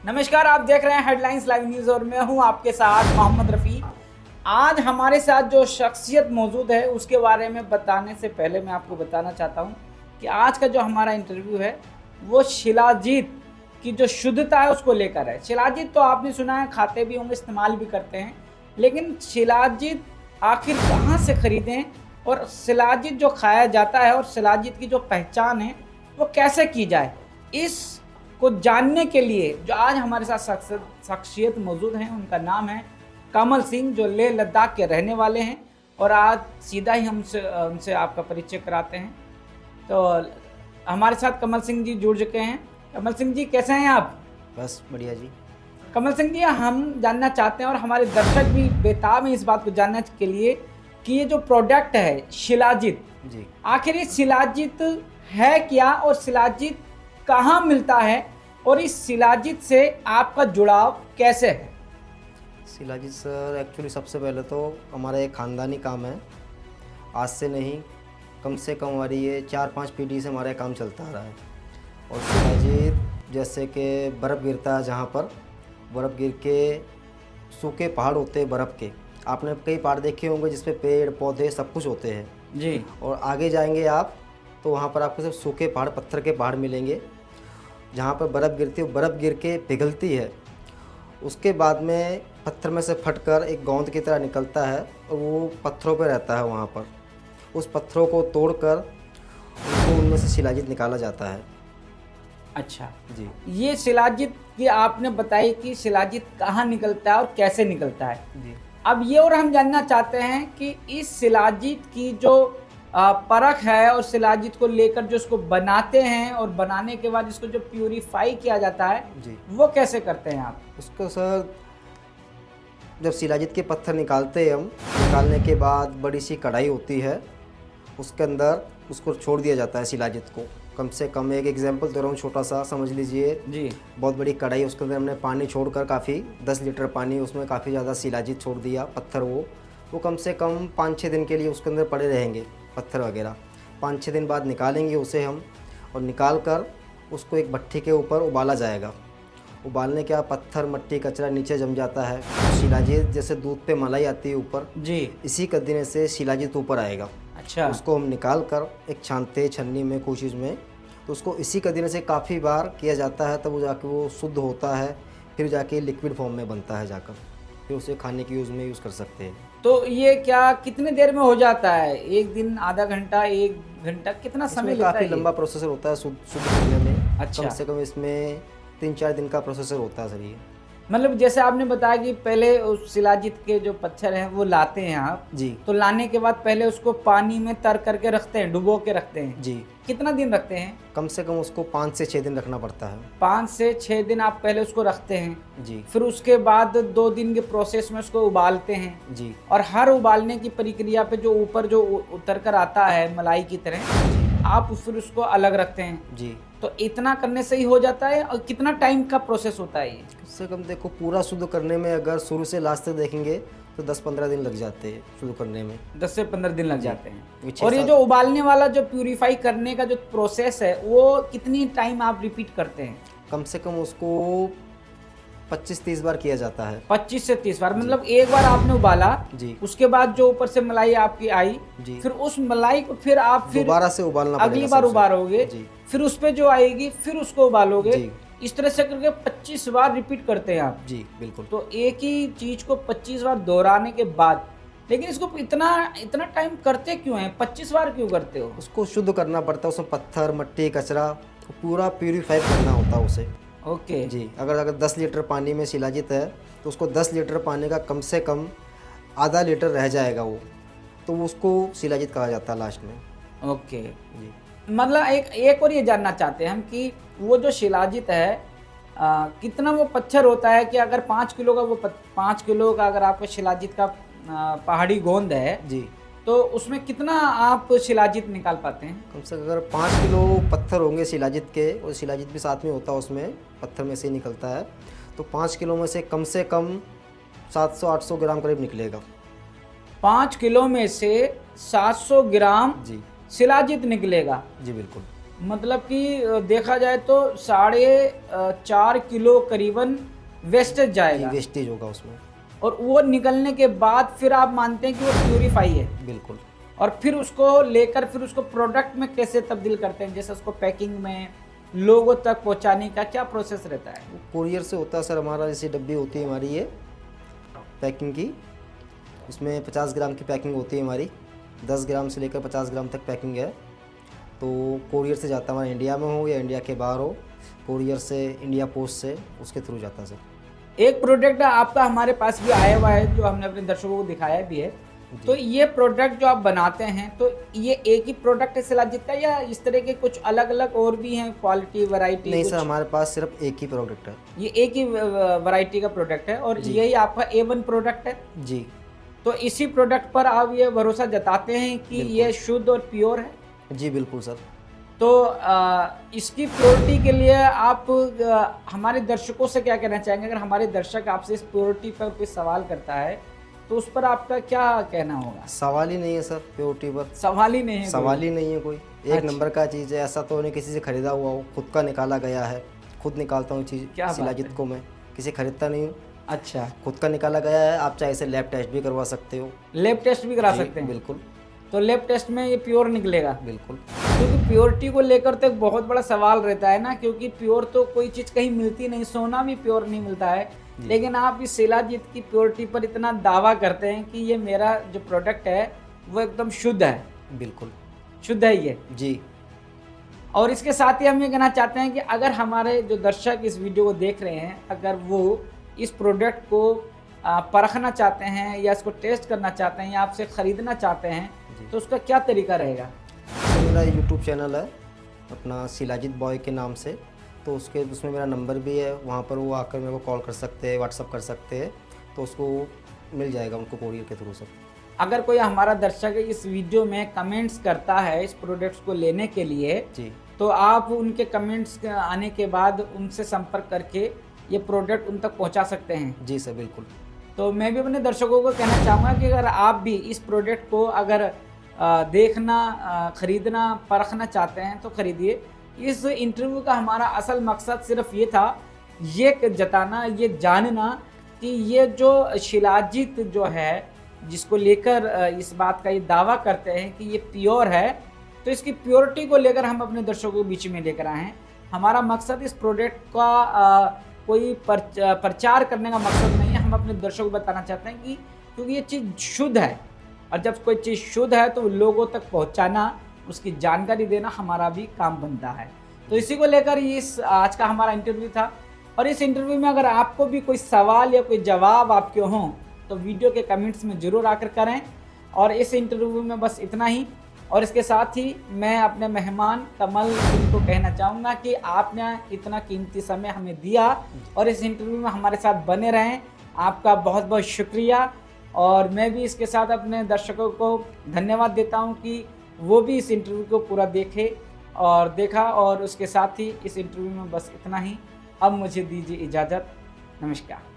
नमस्कार, आप देख रहे हैं हेडलाइंस लाइव न्यूज़ और मैं हूं आपके साथ मोहम्मद रफ़ी। आज हमारे साथ जो शख्सियत मौजूद है उसके बारे में बताने से पहले मैं आपको बताना चाहता हूं कि आज का जो हमारा इंटरव्यू है वो शिलाजीत की जो शुद्धता है उसको लेकर है। शिलाजीत तो आपने सुना है, खाते भी होंगे, इस्तेमाल भी करते हैं, लेकिन शिलाजीत आखिर कहाँ से खरीदें और शिलाजीत जो खाया जाता है और शिलाजीत की जो पहचान है वो कैसे की जाए, इस को जानने के लिए जो आज हमारे साथ शख्सियत मौजूद हैं, उनका नाम है कमल सिंह, जो लेह लद्दाख के रहने वाले हैं। और आज सीधा ही उनसे आपका परिचय कराते हैं। तो हमारे साथ कमल सिंह जी जुड़ चुके हैं। कमल सिंह जी, कैसे हैं आप? बस बढ़िया जी। कमल सिंह जी, हम जानना चाहते हैं और हमारे दर्शक भी बेताब हैं इस बात को जानने के लिए कि ये जो प्रोडक्ट है शिलाजीत जी आखिर ये शिलाजीत है क्या और शिलाजीत कहाँ मिलता है और इस शिलाजीत से आपका जुड़ाव कैसे है? शिलाजीत सर, एक्चुअली सबसे पहले तो हमारा एक ख़ानदानी काम है। आज से नहीं, कम से कम हमारी ये 4-5 पीढ़ी से हमारा काम चलता आ रहा है। और शिलाजीत जैसे कि बर्फ़ गिरता है, जहाँ पर बर्फ़ गिर के सूखे पहाड़ होते हैं बर्फ़ के, आपने कई पहाड़ देखे होंगे जिसपे पेड़ पौधे सब कुछ होते हैं जी। और आगे जाएंगे आप तो वहाँ पर आपको सिर्फ सूखे पहाड़, पत्थर के पहाड़ मिलेंगे। जहाँ पर बर्फ़ गिरती है, बर्फ़ गिर के पिघलती है, उसके बाद में पत्थर में से फटकर एक गोंद की तरह निकलता है और वो पत्थरों पे रहता है। वहाँ पर उस पत्थरों को तोड़कर उनको उनमें से शिलाजीत निकाला जाता है। अच्छा जी ये शिलाजीत की आपने बताई कि शिलाजीत कहाँ निकलता है और कैसे निकलता है। जी अब ये और हम जानना चाहते हैं कि इस शिलाजीत की जो परख है और शिलाजीत को लेकर जो इसको बनाते हैं और बनाने के बाद इसको जो प्यूरिफाई किया जाता है जी वो कैसे करते हैं आप? उसको सर, जब शिलाजीत के पत्थर निकालते हैं हम, निकालने के बाद बड़ी सी कढ़ाई होती है, उसके अंदर उसको छोड़ दिया जाता है शिलाजीत को। कम से कम एक एग्जांपल दे रहा हूँ, छोटा सा समझ लीजिए। जी। बहुत बड़ी कढ़ाई, उसके अंदर हमने पानी छोड़कर काफ़ी 10 लीटर पानी, उसमें काफ़ी ज़्यादा शिलाजीत छोड़ दिया, पत्थर वो कम से कम 5-6 दिन के लिए उसके अंदर पड़े रहेंगे पत्थर वगैरह। 5-6 दिन बाद निकालेंगे उसे हम, और निकाल कर उसको एक भट्ठी के ऊपर उबाला जाएगा। उबालने के बाद पत्थर, मट्टी, कचरा नीचे जम जाता है। शिलाजीत जैसे दूध पे मलाई आती है ऊपर, जी। इसी कदीने से शिलाजीत ऊपर आएगा। अच्छा। उसको हम निकाल कर एक छानते छन्नी में, कोई चीज़ में, तो उसको इसी कदीने से काफ़ी बार किया जाता है, तब वो जाके वो शुद्ध होता है, फिर जाके लिक्विड फॉर्म में बनता है जाकर, फिर उसे खाने के यूज़ में यूज़ कर सकते हैं। तो ये क्या कितने देर में हो जाता है? एक दिन, आधा घंटा, 1 घंटा, कितना समय लेता है? काफ़ी लंबा प्रोसेसर होता है शुद्ध करने में। अच्छा। कम से कम इसमें 3-4 दिन का प्रोसेसर होता है सर ये। मतलब जैसे आपने बताया कि पहले उस शिलाजीत के जो पत्थर हैं वो लाते हैं आप, जी तो लाने के बाद पहले उसको पानी में तर करके रखते हैं, डुबो के रखते हैं। जी कितना दिन रखते हैं? कम से कम उसको 5 से 6 दिन रखना पड़ता है। 5 से 6 दिन आप पहले उसको रखते हैं। जी फिर उसके बाद 2 दिन के प्रोसेस में उसको उबालते हैं। जी और हर उबालने की प्रक्रिया पे जो ऊपर जो उतर कर आता है मलाई की तरह, आप फिर उसको अलग रखते हैं। जी तो इतना करने से ही हो जाता है और कितना टाइम का प्रोसेस होता है ये? कम से कम देखो, पूरा शुद्ध करने में अगर शुरू से लास्ट तक देखेंगे तो 10-15 दिन लग जाते हैं शुद्ध करने में। 10 से 15 दिन लग जाते ये हैं। 6 और ये साल जो उबालने वाला जो प्यूरिफाई करने का जो प्रोसेस है वो कितनी टाइम आप रिपीट करते हैं? कम से कम उसको 25-30 बार किया जाता है। 25 से 30 बार, मतलब एक बार आपने उबाला, जी उसके बाद जो ऊपर से मलाई आपकी आई, जी फिर उस मलाई को फिर आप फिर दोबारा से उबालना पड़ेगा अगली बार सबसे। उबालोगे, जी फिर उस पे जो आएगी फिर उसको उबालोगे। जी इस तरह से करके 25 बार रिपीट करते हैं आप। जी बिल्कुल। तो एक ही चीज को 25 बार दोहराने के बाद, लेकिन इसको इतना टाइम करते क्यों हैं? 25 बार क्यों करते हो? उसको शुद्ध करना पड़ता है, उसमें पत्थर, मट्टी, कचरा पूरा प्यूरीफाई करना होता है उसे। ओके। जी अगर 10 लीटर पानी में शिलाजीत है तो उसको 10 लीटर पानी का कम से कम आधा लीटर रह जाएगा वो, तो उसको शिलाजीत कहा जाता है लास्ट में। ओके। जी मतलब एक और ये जानना चाहते हैं हम कि वो जो शिलाजीत है कितना वो पत्थर होता है कि अगर 5 किलो का 5 किलो का अगर आपका शिलाजीत का पहाड़ी गोंद है जी तो उसमें कितना आप शिलाजीत निकाल पाते हैं? कम से कम अगर 5 किलो पत्थर होंगे शिलाजीत के, और शिलाजीत भी साथ में होता है उसमें, पत्थर में से ही निकलता है, तो 5 किलो में से कम 700-800 ग्राम करीब निकलेगा। 5 किलो में से 700 ग्राम जी शिलाजीत निकलेगा। जी बिल्कुल। मतलब कि देखा जाए तो 4.5 किलो करीबन वेस्टेज जाएगा, वेस्टेज होगा उसमें। और वो निकलने के बाद फिर आप मानते हैं कि वो प्यूरीफाई है। बिल्कुल। और फिर उसको लेकर फिर उसको प्रोडक्ट में कैसे तब्दील करते हैं, जैसे उसको पैकिंग में लोगों तक पहुंचाने का क्या प्रोसेस रहता है? कुरियर से होता है सर हमारा, जैसे डब्बी होती है हमारी ये पैकिंग की, उसमें 50 ग्राम की पैकिंग होती है हमारी, 10 ग्राम से लेकर 50 ग्राम तक पैकिंग है। तो कुरियर से जाता है हमारा, इंडिया में हो या इंडिया के बाहर हो, कुरियर से इंडिया पोस्ट से उसके थ्रू जाता है सर। एक प्रोडक्ट आपका हमारे पास भी आया हुआ है जो हमने अपने दर्शकों को दिखाया भी है। तो ये प्रोडक्ट जो आप बनाते हैं, तो ये एक ही प्रोडक्ट है शिलाजीत का, या इस तरह के कुछ अलग अलग और भी हैं क्वालिटी वैरायटी? नहीं सर, हमारे पास सिर्फ एक ही प्रोडक्ट है। ये एक ही वैरायटी का प्रोडक्ट है और यही आपका A1 प्रोडक्ट है जी। तो इसी प्रोडक्ट पर आप ये भरोसा जताते हैं कि ये शुद्ध और प्योर है? जी बिल्कुल सर। तो इसकी प्योरिटी के लिए आप हमारे दर्शकों से क्या कहना चाहेंगे? अगर हमारे दर्शक आपसे इस प्योरिटी पर कोई सवाल करता है तो उस पर आपका क्या कहना होगा? सवाल ही नहीं है सर, प्योरिटी पर सवाल ही नहीं है, सवाल ही नहीं है कोई। एक अच्छा। नंबर का चीज़ है, ऐसा तो नहीं किसी से खरीदा हुआ हो, खुद का निकाला गया है, खुद निकालता हूँ चीज़ क्या बात शिलाजीत है? को मैं किसी खरीदता नहीं हूँ, अच्छा, खुद का निकाला गया है। आप चाहे इसे लैब टेस्ट भी करवा सकते हो। लैब टेस्ट भी करा जी, सकते हैं? बिल्कुल तो लैब टेस्ट में ये प्योर निकलेगा? बिल्कुल। क्योंकि प्योरिटी को लेकर तो एक बहुत बड़ा सवाल रहता है ना, क्योंकि प्योर तो कोई चीज़ कहीं मिलती नहीं, सोना भी प्योर नहीं मिलता है, लेकिन आप इस शिलाजीत की प्योरिटी पर इतना दावा करते हैं कि ये मेरा जो प्रोडक्ट है वो एकदम शुद्ध है। बिल्कुल शुद्ध है ये जी। और इसके साथ ही हम ये कहना चाहते हैं कि अगर हमारे जो दर्शक इस वीडियो को देख रहे हैं, अगर वो इस प्रोडक्ट को परखना चाहते हैं या इसको टेस्ट करना चाहते हैं या आपसे ख़रीदना चाहते हैं, तो उसका क्या तरीका रहेगा? तो मेरा यूट्यूब चैनल है अपना शिलाजीत बॉय के नाम से, तो उसमें मेरा नंबर भी है, वहाँ पर वो आकर मेरे को कॉल कर सकते हैं, व्हाट्सअप कर सकते हैं, तो उसको मिल जाएगा उनको कुरियर के थ्रू सर। अगर कोई हमारा दर्शक इस वीडियो में कमेंट्स करता है इस प्रोडक्ट्स को लेने के लिए जी, तो आप उनके कमेंट्स आने के बाद उनसे संपर्क करके ये प्रोडक्ट उन तक पहुंचा सकते हैं? जी सर बिल्कुल। तो मैं भी अपने दर्शकों को कहना चाहूँगा कि अगर आप भी इस प्रोडक्ट को अगर देखना, ख़रीदना, परखना चाहते हैं तो ख़रीदिए। इस इंटरव्यू का हमारा असल मकसद सिर्फ ये था, ये जताना, ये जानना कि ये जो शिलाजीत जो है जिसको लेकर इस बात का ये दावा करते हैं कि ये प्योर है, तो इसकी प्योरिटी को लेकर हम अपने दर्शकों के बीच में लेकर आए हैं। हमारा मकसद इस प्रोडक्ट का कोई प्रचार करने का मकसद नहीं है, हम अपने दर्शकों को बताना चाहते हैं कि क्योंकि ये चीज़ शुद्ध है और जब कोई चीज़ शुद्ध है तो लोगों तक पहुंचाना, उसकी जानकारी देना हमारा भी काम बनता है। तो इसी को लेकर इस आज का हमारा इंटरव्यू था और इस इंटरव्यू में अगर आपको भी कोई सवाल या कोई जवाब आपके हों तो वीडियो के कमेंट्स में ज़रूर आकर करें। और इस इंटरव्यू में बस इतना ही। और इसके साथ ही मैं अपने मेहमान कमल सिंह को कहना चाहूँगा कि आपने इतना कीमती समय हमें दिया और इस इंटरव्यू में हमारे साथ बने रहें, आपका बहुत बहुत शुक्रिया। और मैं भी इसके साथ अपने दर्शकों को धन्यवाद देता हूँ कि वो भी इस इंटरव्यू को पूरा देखा और उसके साथ ही इस इंटरव्यू में बस इतना ही। अब मुझे दीजिए इजाज़त। नमस्कार।